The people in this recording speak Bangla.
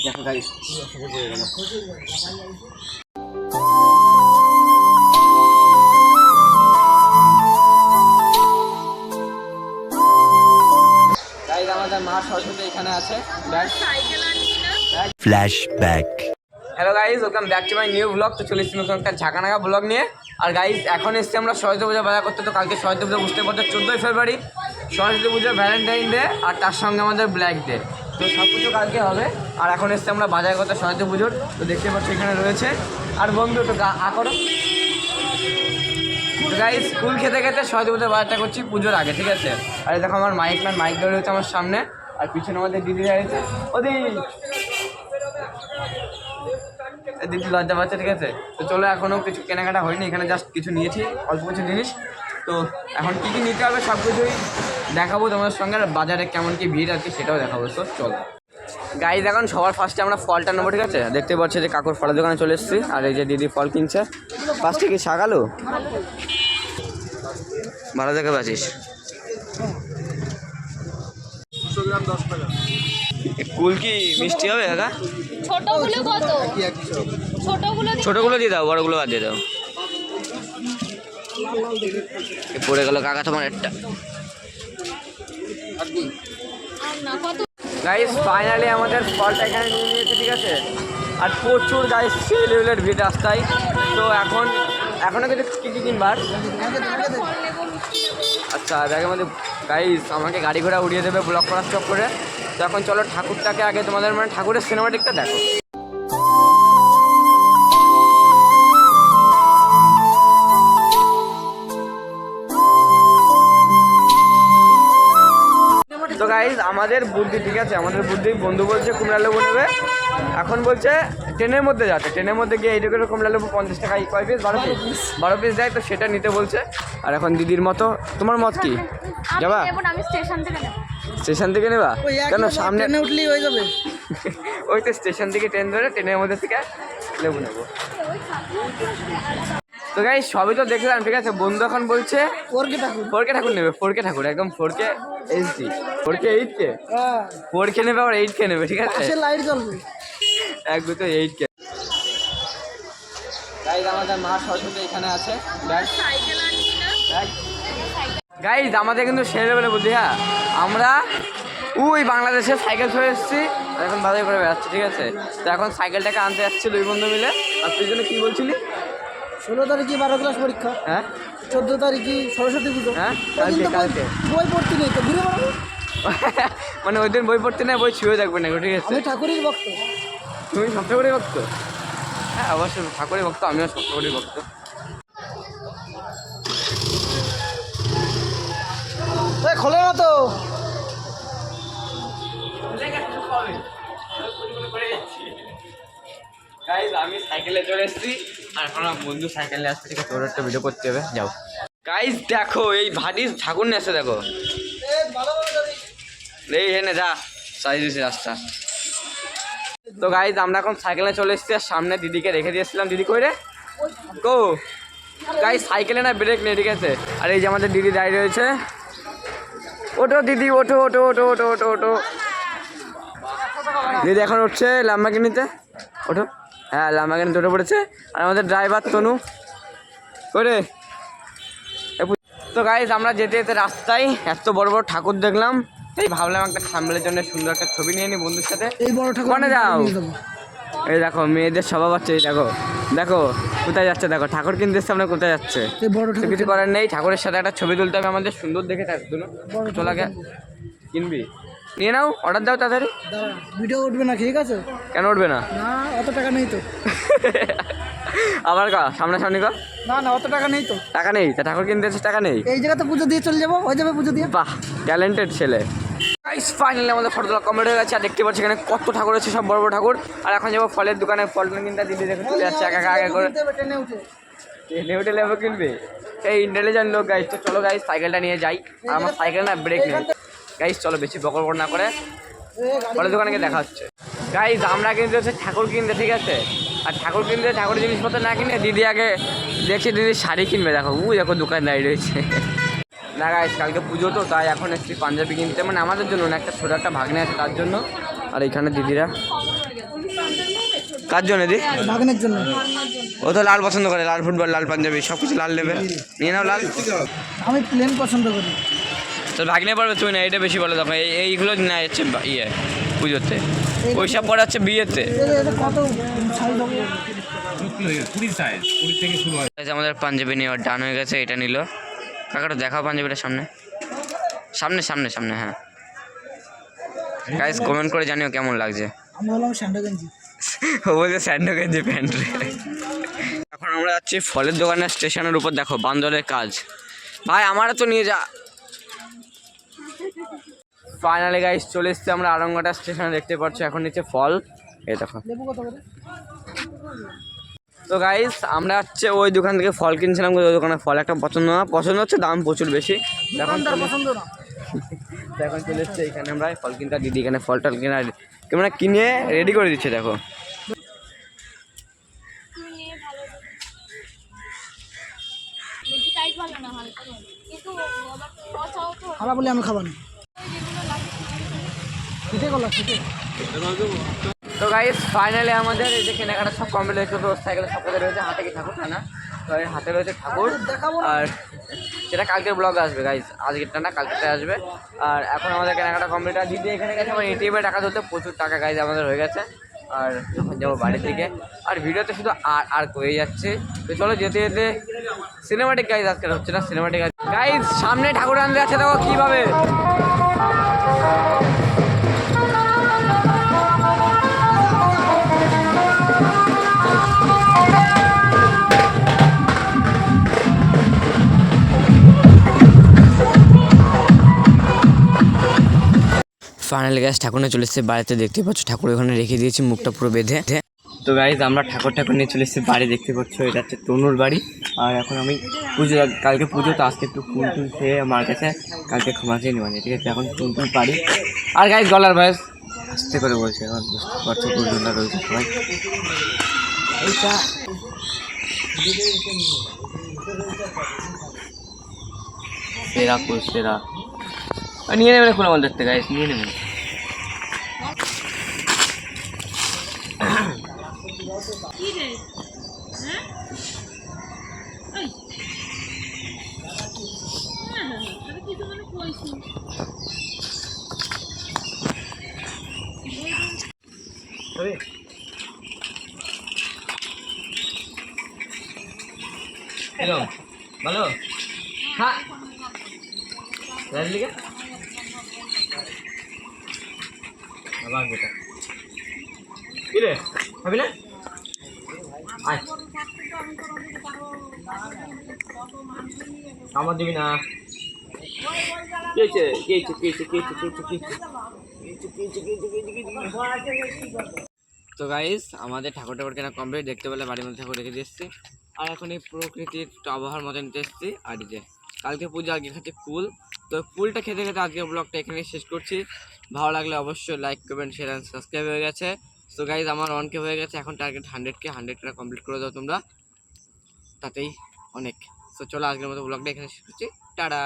দেখো গাইস পড়ে গেল। গাইস আমাদের মা সরস্বতী এখানে আছে। Flashback. Hello guys, welcome back to my new blog. তো চলে এসেছি নতুন একটা ঝাঁকানাকা ব্লগ নিয়ে। আর গাইস এখন এসেছি আমরা সরস্বতী পূজা বাজার করতে। তো কালকে সরস্বতী পূজা বুঝতে পারছো 14ই ফেব্রুয়ারি সরস্বতী পুজো, ভ্যালেন্টাইন ডে, আর তার সঙ্গে আমাদের ব্ল্যাক ডে। তো সব কিছু কালকে হবে। আর এখন এসেছি আমরা বাজার করতে সরস্বতী পুজোর। তো দেখতে পাচ্ছি এখানে রয়েছে। আর বন্ধু একটু করো। তো গাইস স্কুল খেতে খেতে সরস্বতী পুজোর বাজারটা করছি পুজোর আগে, ঠিক আছে। আর দেখো আমার মাইক ধরে হচ্ছে আমার সামনে, আর পিছনে আমাদের দিদি দাঁড়িয়েছে। দিদি লজ্জা পাচ্ছে, ঠিক আছে। তো চলো, এখনও কিছু কেনাকাটা হয়নি, এখানে জাস্ট কিছু নিয়েছি, অল্প কিছু জিনিস। তো এখন কী কী নিতে হবে সব কিছুই দেখাবো তোমাদের সঙ্গে। আর বাজারে কেমন কী ভিড় আছে সেটাও দেখাবো। তো চলো গাইজ, এখন সবার ফার্স্টে আমরা ফলটা নেবো, ঠিক আছে। দেখতে পাচ্ছি যে কাকুর ফলের দোকানে চলে এসেছি, আর এই যে দিদি ফল কিনছে। ফার্স্টে কি শাকালু ভালো দেখে পাচ্ছিস? কুল কি মিষ্টি হবে কাকা? ছোটগুলো দিয়ে দাও, বড়গুলো বাদ দিয়ে দাও। পড়ে গেল কাকা তোমার একটা। গাইস ফাইনালি আমাদের ফলটা এখানে নিয়ে নিয়েছে, ঠিক আছে। আর প্রচুর গাইস সেই লেভেলের ভিড় রাস্তায়। তো এখনও কিছু কী কী কিনবার? আচ্ছা ব্যাগের মধ্যে গাইস আমাকে গাড়ি ঘোড়া উড়িয়ে দেবে ব্লক করা স্টপ করে। তো এখন চলো ঠাকুরটাকে আগে তোমাদের মানে ঠাকুরের সিনেমাটিকটা দেখো। তো গাইজ আমাদের বুদ্ধি, ঠিক আছে, আমাদের বুদ্ধি বন্ধু বলছে কুমড়া লেবু নেবে। এখন বলছে ট্রেনের মধ্যে যাচ্ছে, ট্রেনের মধ্যে গিয়ে এইটুকু কুমড়া লেবু 50 টাকা কয় পিস? 12 পিস দেয়। তো সেটা নিতে বলছে। আর এখন দিদির মতো, তোমার মত কি? যাবা স্টেশন থেকে নেবা? কেন সামনে উঠলেই হয়ে যাবে? ওই তো স্টেশন থেকে ট্রেন ধরে ট্রেনের মধ্যে থেকে লেবু নেবো। তো গাইস সবই তো দেখলাম, ঠিক আছে। বন্ধু এখন বলছে 4K ঠাকুর নেবে। 4K ঠাকুর একদম 4K HD, 4K 8K, 4K নেবে আবার 8K নেবে, ঠিক আছে। লাইট জ্বলবে একদম তো 8K। গাইস আমাদের মা সরস্বতী এখানে আছে। গাইস আমাদের কিন্তু সেরে বলে বুদ্ধি। হ্যাঁ, আমরা ওই বাংলাদেশে সাইকেল চলে এসেছি, এখন বাজার করে বেড়াচ্ছি, ঠিক আছে। তো এখন সাইকেলটাকে আনতে যাচ্ছি দুই বন্ধু মিলে। আর তুই জন্য কী বলছিলি? 16 তারিখে 12 ক্লাস পরীক্ষা। হ্যাঁ, 14 তারিখে সরস্বতী পুজো। হ্যাঁ কালকে বই পড়তে নেই তো ঘুরে বেড়াবো। মানে ওই দিন বই পড়তে নেই, বই ছুঁয়ে দেখবে না, ঠিক আছে। আমি ঠাকুরের ভক্ত। তুমি সব ঠাকুরের ভক্ত? হ্যাঁ অবশ্যই ঠাকুরের ভক্ত, আমিও সব ঠাকুরের ভক্ত। খোলে না তো। গাইস আমি সাইকেলে চলে এসেছি, আর এখন বন্ধু সাইকেলে আসছে, ঠিক আছে। তোর একটা ভিডিও করতে হবে, যাও। গাইস দেখো এই ভাটির ঠাকুর নিয়ে আসছে, দেখো এই হেনে যা সাইজ দিয়েছে রাস্তা। তো গাইস আমরা এখন সাইকেলে চলে এসেছি, আর সামনে দিদিকে রেখে দিয়েছিলাম। দিদি কই রে গো? গাইস সাইকেলে না ব্রেক নেই, ঠিক আছে। আর এই যে আমাদের দিদি দাঁড়িয়ে রয়েছে। ওটো দিদি, ওটো ওটো ওটো ওটো ওটো ওটো। দিদি এখন উঠছে ল্যাম্বরগিনিতে, ওঠো। হ্যাঁ ল্যাম্বরগিনিতে উঠে পড়েছে। আর আমাদের ড্রাইভার তনু করে। তো গাইস আমরা যেতে যেতে রাস্তায় এত বড় বড় ঠাকুর দেখলাম, এই ভাবলাম একটা থাম্বনেলের জন্য সুন্দর একটা ছবি নিয়ে নিই বন্ধুর সাথে। এই বড় ঠাকুর কোনে যাও? এই দেখো মেয়েদের স্বভাব হচ্ছে, এই দেখো দেখো কোথায় যাচ্ছে, দেখো ঠাকুর কিনতে এসছে, আমরা কোথায় যাচ্ছে? এই বড় ঠাকুর কিছু করার নেই, ঠাকুরের সাথে একটা ছবি তুলতে হবে আমাদের সুন্দর দেখে। চল আগে কিনবি, নিয়ে নাও, অর্ডার দাও তাড়াতাড়ি। ভিডিও উঠবে না, ঠিক আছে? কেন উঠবে না? না অত টাকা নেই তো। আবার কা সামনাসামনি কা? না অত টাকা নেই তো। টাকা নেই? তা ঠাকুর কিনতে এসে টাকা নেই? এই জায়গাতে পুজো দিয়ে চলে যাবো, হয়ে যাবে পুজো দিয়ে। বাহ ট্যালেন্টেড ছেলে। গাইস ফাইনালি আমাদের ফটো তোলা কমপ্লিট হয়ে গেছে। আর দেখতে পাচ্ছি এখানে কত ঠাকুর আছে, সব বড় বড় ঠাকুর। আর এখন যাবো ফলের দোকানে, ফল কিনতে। দিদি দেখে চলে যাচ্ছে একা আগে করে। ট্রেনে উঠে ট্রেনে লেবু কিনবে, সেই ইন্টেলিজেন্ট লোক। গাইস তো চলো গাইস সাইকেলটা নিয়ে যাই। আর আমার সাইকেল না ব্রেক নেই। গাইস চলো বেশি বকর না করে ফলের দোকানে গিয়ে দেখা হচ্ছে। গাইস আমরা কিন্তু হচ্ছে ঠাকুর কিনতে, ঠিক আছে। আর ঠাকুর কিনতে ঠাকুরের জিনিসপত্র না কিনে দিদি আগে দেখছি দিদি শাড়ি কিনবে। দেখো দেখো দোকান দাঁড়িয়ে রয়েছে। না গাইস কালকে পুজো তো, তাই এখন এসছি পাঞ্জাবি কিনতে, মানে আমাদের জন্য না, একটা ছোটো একটা ভাগ্নে আছে তার জন্য। আর এখানে দিদিরা কার জন্য দি? ভাগনের জন্য। ও তো লাল পছন্দ করে, লাল ফুটবল, লাল পাঞ্জাবি, সব কিছু লাল নেবে, নিয়ে নাও লাল। আমি প্লেন পছন্দ করি। তো ভাগ্নে পারবে তুমি না, এটা বেশি ভালো দেখো, এইগুলো না হচ্ছে ইয়ে পুজোতে, ওইসব পরে হচ্ছে বিয়েতে। এটা কত সাইজ হবে? আমাদের পাঞ্জাবি নেওয়ার ডান হয়ে গেছে, এটা নিল। কাকাটা দেখাও পাঞ্জাবিটা সামনে সামনে সামনে সামনে। হ্যাঁ গাইস কমেন্ট করে জানিও কেমন লাগছে। আমি বললাম স্যান্ডো গেঞ্জি। ও বলছে স্যান্ডো গেঞ্জি প্যান্ট। এখন আমরা যাচ্ছি ফলের দোকানের স্টেশনের উপর, দেখো বান্দরের কাজ। ভাই আমারও তো নিয়ে যা। ফাইনালি গাইস চলে এসছি আমরা আরঙ্গাটা স্টেশনে, দেখতে পাচ্ছ এখন নিচে ফল, এই দেখো। লেবু কত করে? তো গাইস আমরা হচ্ছে ওই দোকান থেকে ফল কিনছিলাম, ওই দোকানে ফল একটা পছন্দ হচ্ছে, দাম প্রচুর বেশি। এখন পছন্দ না। এখন চলে এসছে এখানে আমরা ফল কিনতে, দিদি এখানে ফল টল কিনে কিনে রেডি করে দিচ্ছে দেখো। খারাপ বলে আমি খাবো না। তো গাইস ফাইনালি আমাদের এই যে কেনাকাটা সব কমপ্লিট হয়েছে, তো সাইকেলে সব কথা রয়েছে, হাতে কি ঠাকুর না, তো এর হাতে রয়েছে ঠাকুর। আর সেটা কালকের ব্লগে আসবে গাইস, আজকেরটা না কালকেরটা আসবে। আর এখন আমাদের কেনাকাটা কমপ্লিট, আর দিদি এখানে গেছে আমার এটিএমে টাকা ধরতে, প্রচুর টাকা গাইস আমাদের হয়ে গেছে। আর যখন যাবো বাড়ি থেকে, আর ভিডিওতে শুধু আর কয়ে যাচ্ছে। তো চলো যেতে যেতে সিনেমাটিক গাইজ আজকে হচ্ছে না, সিনেমাটিক গাইজ সামনে ঠাকুর আনতে যাচ্ছে, দেখো কীভাবে। ফাইনালি গাইজ ঠাকুর নিয়ে চলে এসেছে বাড়িতে, দেখতে পাচ্ছ ঠাকুর ওখানে রেখে দিয়েছি, মুখটা পুরো বেঁধে। তো গাইজ আমরা ঠাকুর নিয়ে চলে এসেছি বাড়ি, দেখতে পাচ্ছ এটা হচ্ছে তনুর বাড়ি। আর এখন আমি কালকে পুজো তো, আজকে একটু ফুল টুল খেয়ে আমার কাছে কালকে ক্ষমা চেয়ে নেওয়া, ঠিক আছে। এখন ফুল টুল পারি। আর গাইজ গলার ভয়েস আস্তে করে বলছে, এখন বুঝতে পারছো ফুলটুলটা রয়েছে সবাই। এইটা সেরা ফুল, সেরা নিয়ে নেবেন এখন আমাদের থেকে গাইজ, নিয়ে নেবেন। হ্যালো ভালো হ্যাঁ লিখে কি রে ভাবি না আয় আমার দিবি না। তো গাইস আমাদের ঠাকুর কেনা কমপ্লিট, দেখতে পেলে বাড়ির মধ্যে ঠাকুর রেখে দিয়ে এসেছি। আর এখন এই প্রকৃতির আবহাওয়ার মতো নিতে এসেছি। আর যে কালকে পুজো, আগে খাচ্ছে ফুল, তো ফুলটা খেতে খেতে আজকের ব্লগটা এখানে শেষ করছি। ভালো লাগলে অবশ্যই লাইক করবেন, শেয়ার অ্যান্ড সাবস্ক্রাইব হয়ে গেছে। তো গাইজ আমার 1K হয়ে গেছে, এখন টার্গেট 100K কমপ্লিট করে দাও তোমরা, তাতেই অনেক। তো চলো আজকের মতো ব্লগটা এখানে শেষ করছি, টাটা।